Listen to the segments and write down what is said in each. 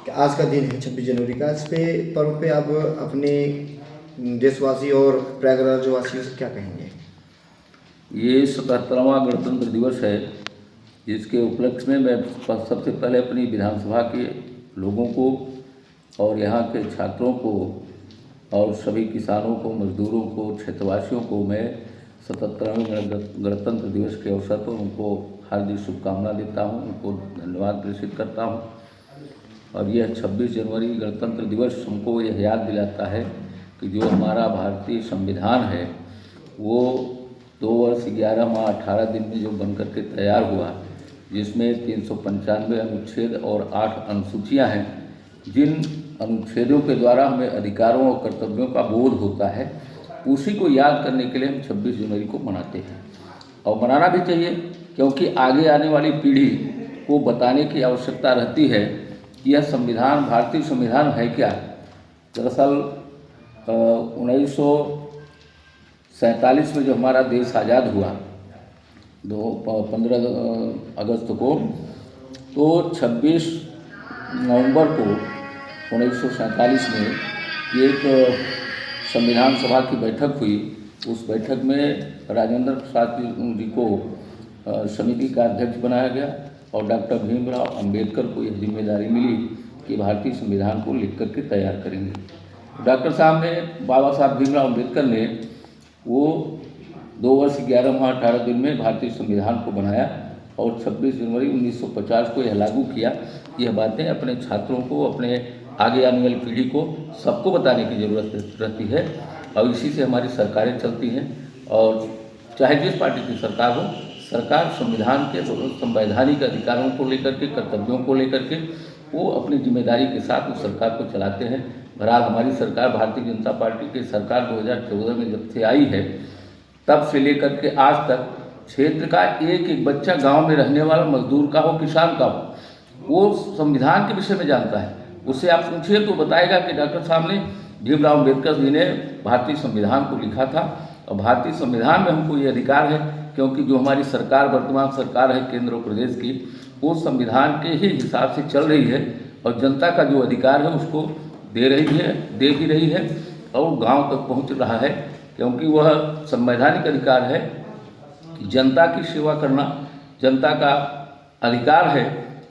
आज का दिन है 26 जनवरी का। इस पे पर्व पे आप अपने देशवासी और प्रयागराज वासियों से क्या कहेंगे? ये 77वां गणतंत्र दिवस है, जिसके उपलक्ष्य में मैं सबसे पहले अपनी विधानसभा के लोगों को और यहाँ के छात्रों को और सभी किसानों को, मजदूरों को, क्षेत्रवासियों को मैं 77वें गणतंत्र दिवस के अवसर पर उनको हार्दिक शुभकामना देता हूँ, उनको धन्यवाद प्रेषित करता हूँ। और यह 26 जनवरी गणतंत्र दिवस हमको यह याद दिलाता है कि जो हमारा भारतीय संविधान है वो 2 वर्ष 11 माह 18 दिन में जो बनकर के तैयार हुआ, जिसमें 395 अनुच्छेद और 8 अनुसूचियाँ हैं, जिन अनुच्छेदों के द्वारा हमें अधिकारों और कर्तव्यों का बोध होता है, उसी को याद करने के लिए हम 26 जनवरी को मनाते हैं। और मनाना भी चाहिए, क्योंकि आगे आने वाली पीढ़ी को बताने की आवश्यकता रहती है कि यह संविधान, भारतीय संविधान है क्या। दरअसल 1947 में जो हमारा देश आज़ाद हुआ 15 अगस्त को, तो 26 नवंबर को 1947 में एक संविधान सभा की बैठक हुई। उस बैठक में राजेंद्र प्रसाद जी को समिति का अध्यक्ष बनाया गया और डॉक्टर भीमराव अंबेडकर को यह जिम्मेदारी मिली कि भारतीय संविधान को लिख करके तैयार करेंगे। डॉक्टर साहब ने, बाबा साहब भीमराव अंबेडकर ने वो 2 वर्ष 11 माह 18 दिन में भारतीय संविधान को बनाया और 26 जनवरी 1950 को यह लागू किया। यह बातें अपने छात्रों को, अपने आगे आने वाली पीढ़ी को, सबको बताने की ज़रूरत रहती है। और इसी से हमारी सरकारें चलती हैं। और चाहे जिस पार्टी की सरकार हो, सरकार संविधान के संवैधानिक अधिकारों को लेकर के, कर्तव्यों को लेकर के वो अपनी जिम्मेदारी के साथ उस सरकार को चलाते हैं। बहरहाल हमारी सरकार, भारतीय जनता पार्टी की सरकार 2014 में जब से आई है, तब से लेकर के आज तक क्षेत्र का एक एक बच्चा, गांव में रहने वाला, मजदूर का हो, किसान का हो, वो संविधान के विषय में जानता है। उससे आप पूछिए तो बताएगा कि डॉक्टर साहब ने, भीमराव अंबेडकर जी ने भारतीय संविधान को लिखा था। और भारतीय संविधान में हमको ये अधिकार है, क्योंकि जो हमारी सरकार, वर्तमान सरकार है केंद्र और प्रदेश की, वो संविधान के ही हिसाब से चल रही है और जनता का जो अधिकार है उसको दे भी रही है और गांव तक पहुंच रहा है। क्योंकि वह संवैधानिक अधिकार है कि जनता की सेवा करना, जनता का अधिकार है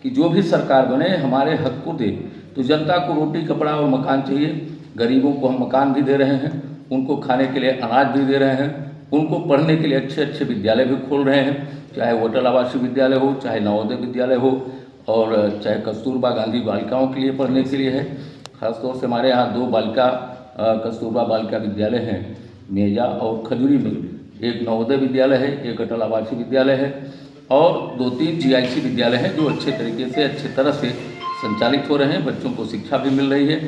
कि जो भी सरकार बने हमारे हक को दे। तो जनता को रोटी, कपड़ा और मकान चाहिए। गरीबों को हम मकान भी दे रहे हैं, उनको खाने के लिए अनाज भी दे रहे हैं, उनको पढ़ने के लिए अच्छे अच्छे विद्यालय भी खोल रहे हैं, चाहे वो अटल आवासीय विद्यालय हो, चाहे नवोदय विद्यालय हो, और चाहे कस्तूरबा गांधी बालिकाओं के लिए पढ़ने के लिए है। खासतौर से हमारे यहाँ 2 कस्तूरबा बालिका विद्यालय हैं, मेजा और खजूरी में। एक नवोदय विद्यालय है, एक अटल आवासीय विद्यालय है और 2-3 GIC विद्यालय हैं जो अच्छे तरीके से, अच्छे तरह से संचालित हो रहे हैं। बच्चों को शिक्षा भी मिल रही है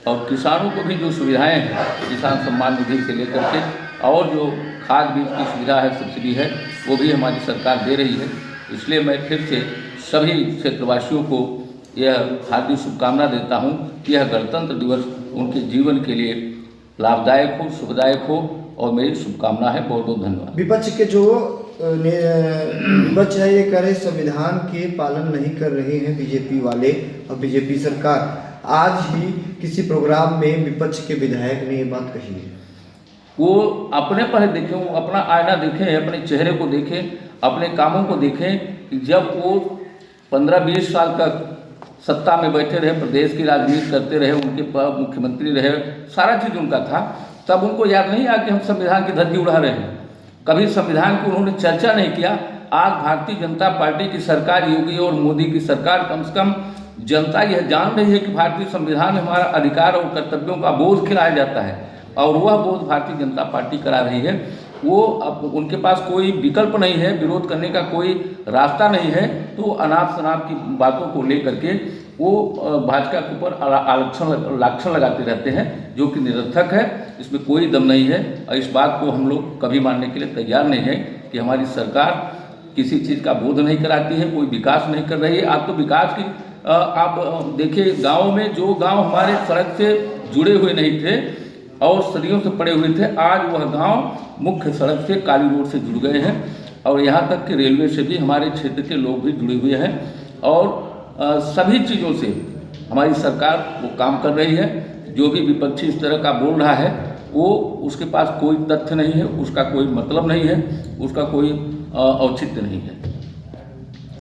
और किसानों को भी जो सुविधाएं हैं, किसान सम्मान निधि से लेकर के और जो खाद बीज की सुविधा है, सब्सिडी है, वो भी हमारी सरकार दे रही है। इसलिए मैं फिर से सभी क्षेत्रवासियों को यह हार्दिक शुभकामना देता हूँ कि यह गणतंत्र दिवस उनके जीवन के लिए लाभदायक हो, शुभदायक हो और मेरी शुभकामना है। बहुत बहुत धन्यवाद। विपक्ष के जो विपक्ष है, ये कह रहे संविधान के पालन नहीं कर रहे हैं बीजेपी वाले और बीजेपी सरकार। आज ही किसी प्रोग्राम में विपक्ष के विधायक ने ये बात कही है। वो अपने पर देखें, वो अपना आईना देखें, अपने चेहरे को देखें, अपने कामों को देखें कि जब वो 15-20 साल तक सत्ता में बैठे रहे, प्रदेश की राजनीति करते रहे, उनके मुख्यमंत्री रहे, सारा चीज़ उनका था, तब उनको याद नहीं आया कि हम संविधान की धज्जी उड़ा रहे हैं। कभी संविधान की उन्होंने चर्चा नहीं किया। आज भारतीय जनता पार्टी की सरकार, योगी और मोदी की सरकार, कम से कम जनता यह जान रही है कि भारतीय संविधान में हमारा अधिकार और कर्तव्यों का बोध खिलाया जाता है और वह बोध भारतीय जनता पार्टी करा रही है। वो अब उनके पास कोई विकल्प नहीं है, विरोध करने का कोई रास्ता नहीं है, तो अनाप शनाप की बातों को लेकर के वो भाजपा के ऊपर लाक्षण लगाते रहते हैं, जो कि निरर्थक है। इसमें कोई दम नहीं है और इस बात को हम लोग कभी मानने के लिए तैयार नहीं है कि हमारी सरकार किसी चीज़ का बोध नहीं कराती है, कोई विकास नहीं कर रही है। आप तो विकास की आप देखिए, गाँव में जो गाँव हमारे सड़क से जुड़े हुए नहीं थे और सदियों से पड़े हुए थे, आज वह गांव मुख्य सड़क से, काली रोड से जुड़ गए हैं और यहाँ तक कि रेलवे से भी हमारे क्षेत्र के लोग भी जुड़े हुए हैं और सभी चीज़ों से हमारी सरकार वो काम कर रही है। जो भी विपक्षी इस तरह का बोल रहा है वो उसके पास कोई तथ्य नहीं है, उसका कोई मतलब नहीं है, उसका कोई औचित्य नहीं है।